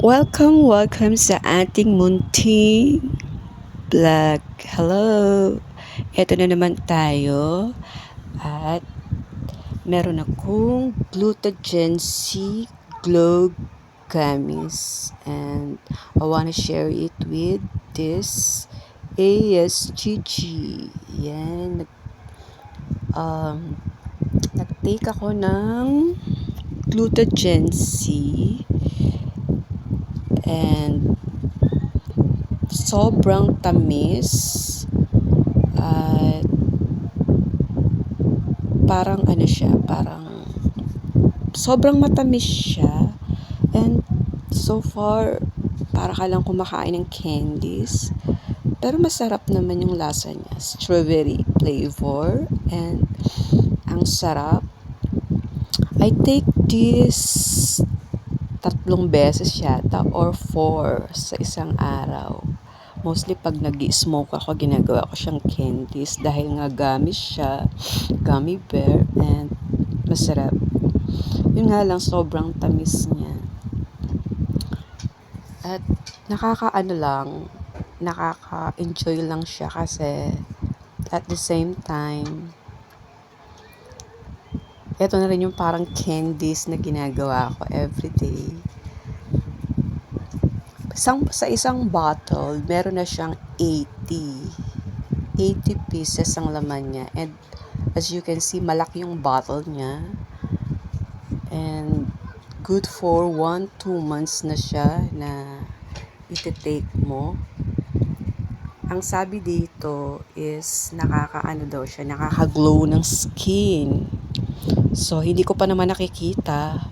Welcome sa ating munting vlog. Hello! Ito na naman tayo at meron akong Glutagen C Glow Gummies and I wanna share it with this ASGG. Yan. Nag-take ako ng Glutagen C and sobrang tamis at parang parang sobrang matamis siya and so far para ka lang kumakain ng candies pero masarap naman yung lasa niya, strawberry flavor and ang sarap. I take this 3 beses yata or 4 sa isang araw. Mostly pag nag-smoke ako, ginagawa ko siyang candies dahil nga gummy bear and masarap. Yun nga lang, sobrang tamis niya. At nakaka-enjoy lang siya kasi at the same time, ito na rin yung parang candies na ginagawa ko everyday. Sa isang bottle, meron na siyang 80 pieces ang laman niya. And as you can see, malaki yung bottle niya. And good for 1-2 months na siya na iti-take mo. Ang sabi dito is nakaka-glow ng skin. So, hindi ko pa naman nakikita.